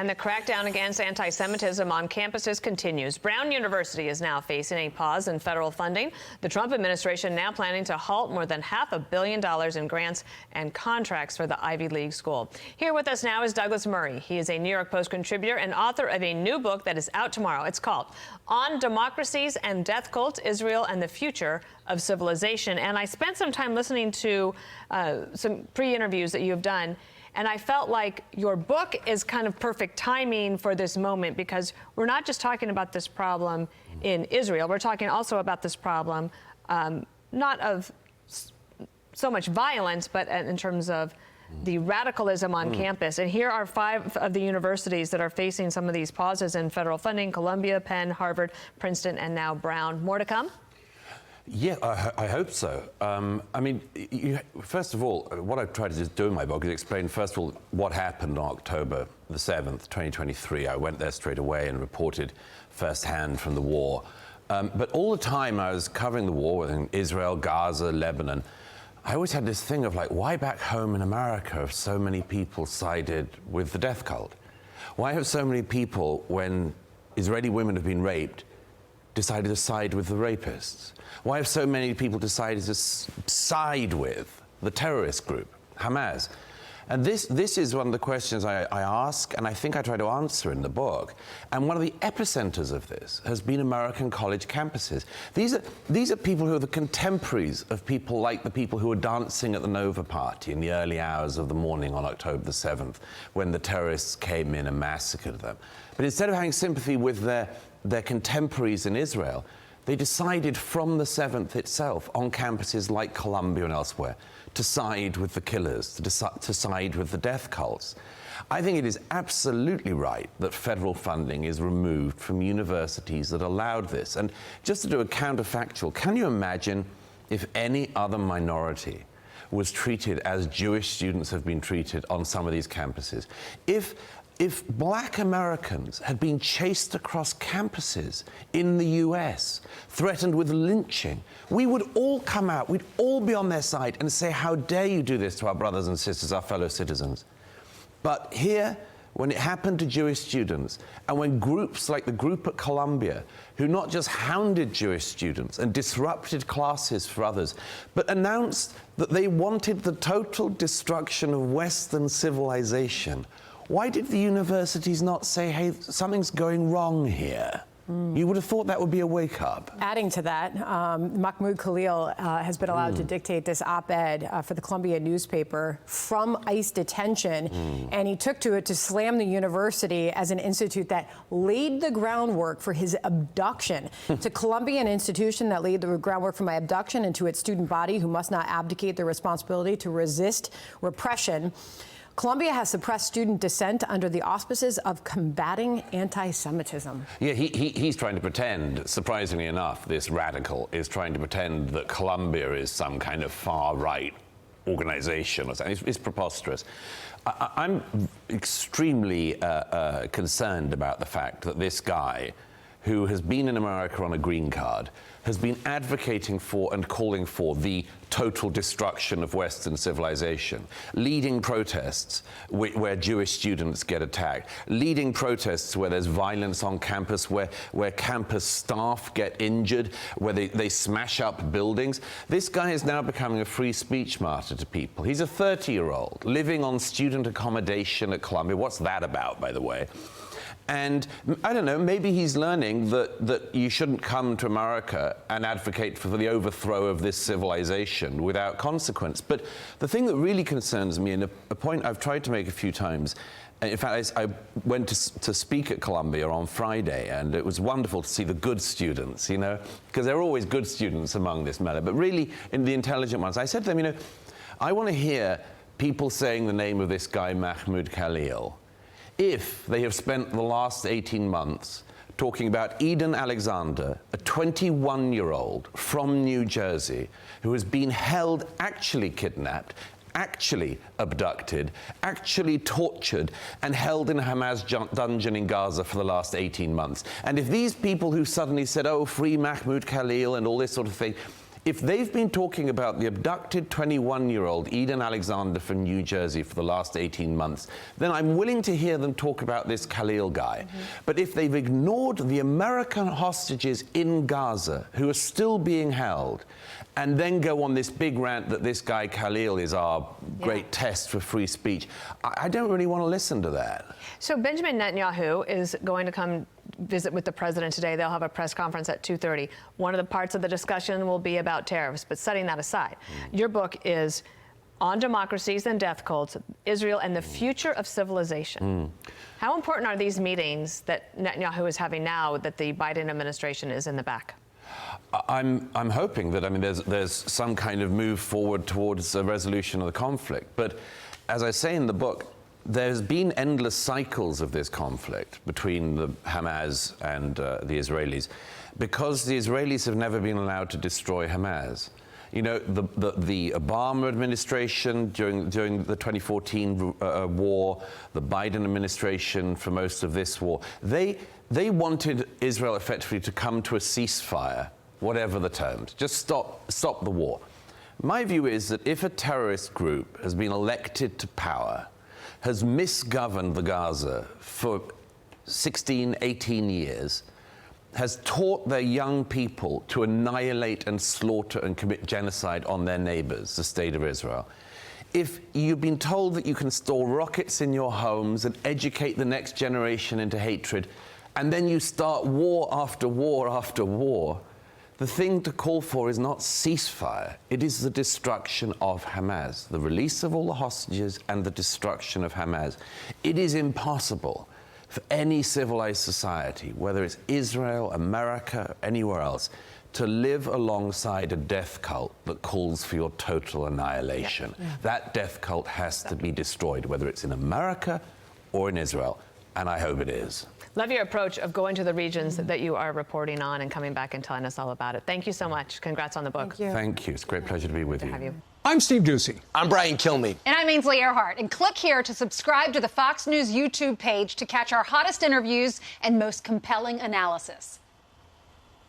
And the crackdown against anti-Semitism on campuses continues. Brown University is now facing a pause in federal funding. The Trump administration now planning to halt more than $500 million in grants and contracts for the Ivy League school. Here with us now is Douglas Murray. He is a New York Post contributor and author of a new book that is out tomorrow. It's called On Democracies and Death Cults, Israel and the Future of Civilization. And I spent some time listening to some pre-interviews that you've done. And I felt like your book is kind of perfect timing for this moment, because we're not just talking about this problem in Israel. We're talking also about this problem, not of so much violence, but in terms of the radicalism on campus. And here are 5 of the universities that are facing some of these pauses in federal funding: Columbia, Penn, Harvard, Princeton, and now Brown. More to come? Yeah, I hope so. I mean, first of all, what I've tried to do in my book is explain, first of all, what happened on October the 7th, 2023. I went there straight away and reported firsthand from the war. But all the time I was covering the war in Israel, Gaza, Lebanon, I always had this thing of like, why back home in America have so many people sided with the death cult? Why have so many people, when Israeli women have been raped, decided to side with the rapists? Why have so many people decided to side with the terrorist group, Hamas? And this is one of the questions I ask, and I think I try to answer in the book. And one of the epicenters of this has been American college campuses. These are people who are the contemporaries of people like the people who were dancing at the Nova Party in the early hours of the morning on October the 7th, when the terrorists came in and massacred them. But instead of having sympathy with their contemporaries in Israel, they decided from the 7th itself, on campuses like Columbia and elsewhere, to side with the killers, to side with the death cults. I think it is absolutely right that federal funding is removed from universities that allowed this. And just to do a counterfactual, can you imagine if any other minority was treated as Jewish students have been treated on some of these campuses? If black Americans had been chased across campuses in the US, threatened with lynching, we would all come out, we'd all be on their side and say, how dare you do this to our brothers and sisters, our fellow citizens? But here, when it happened to Jewish students, and when groups like the group at Columbia, who not just hounded Jewish students and disrupted classes for others, but announced that they wanted the total destruction of Western civilization, why did the universities not say, hey, something's going wrong here? You would have thought that would be a wake-up. Adding to that, Mahmoud Khalil has been allowed to dictate this op-ed for the Columbia newspaper from ICE detention, and he took to it to slam the university as an institute that laid the groundwork for his abduction. To Columbia, an institution that laid the groundwork for my abduction, and to its student body, who must not abdicate their responsibility to resist repression. Columbia has suppressed student dissent under the auspices of combating anti-Semitism. Yeah, he's trying to pretend, surprisingly enough, this radical is trying to pretend that Columbia is some kind of far-right organization or something. It's preposterous. I'm extremely concerned about the fact that this guy, who has been in America on a green card, has been advocating for and calling for the total destruction of Western civilization, leading protests where Jewish students get attacked, leading protests where there's violence on campus, where campus staff get injured, where they smash up buildings. This guy is now becoming a free speech martyr to people. He's a 30-year-old living on student accommodation at Columbia. What's that about, by the way? And I don't know, maybe he's learning that you shouldn't come to America and advocate for the overthrow of this civilization without consequence. But the thing that really concerns me, and a point I've tried to make a few times, in fact, I went to speak at Columbia on Friday, and it was wonderful to see the good students, you know, because there are always good students among this matter, but really in the intelligent ones. I said to them, you know, I want to hear people saying the name of this guy, Mahmoud Khalil, if they have spent the last 18 months talking about Eden Alexander, a 21-year-old from New Jersey who has been held, actually kidnapped, actually abducted, actually tortured, and held in a Hamas dungeon in Gaza for the last 18 months. And if these people who suddenly said, oh, free Mahmoud Khalil and all this sort of thing, If they've been talking about the abducted 21-year-old Eden Alexander from New Jersey for the last 18 months, then I'm willing to hear them talk about this Khalil guy. But if they've ignored the American hostages in Gaza who are still being held, and then go on this big rant that this guy Khalil is our great test for free speech, I don't really want to listen to that. So Benjamin Netanyahu is going to come visit with the president today. They'll have a press conference at 2:30. One of the parts of the discussion will be about tariffs, but setting that aside, your book is On Democracies and Death Cults, Israel and the Future of Civilization. How important are these meetings that Netanyahu is having now that the Biden administration is in the back? I'm hoping that, I mean, there's some kind of move forward towards a resolution of the conflict. But as I say in the book, there's been endless cycles of this conflict between the Hamas and the Israelis, because the Israelis have never been allowed to destroy Hamas. You know, the Obama administration during the 2014 war, the Biden administration for most of this war, they wanted Israel effectively to come to a ceasefire, whatever the terms, just stop the war. My view is that if a terrorist group has been elected to power, has misgoverned the Gaza for 16, 18 years, has taught their young people to annihilate and slaughter and commit genocide on their neighbors, the state of Israel. If you've been told that you can store rockets in your homes and educate the next generation into hatred, and then you start war after war after war, the thing to call for is not ceasefire. It is the destruction of Hamas, the release of all the hostages and the destruction of Hamas. It is impossible for any civilized society, whether it's Israel, America, anywhere else, to live alongside a death cult that calls for your total annihilation. That death cult has to be destroyed, whether it's in America or in Israel, and I hope it is. Love your approach of going to the regions that you are reporting on and coming back and telling us all about it. Thank you so much. Congrats on the book. Thank you. It's a great pleasure to be with you. I'm Steve Ducey. I'm Brian Kilmeade. And I'm Ainsley Earhart. And click here to subscribe to the Fox News YouTube page to catch our hottest interviews and most compelling analysis.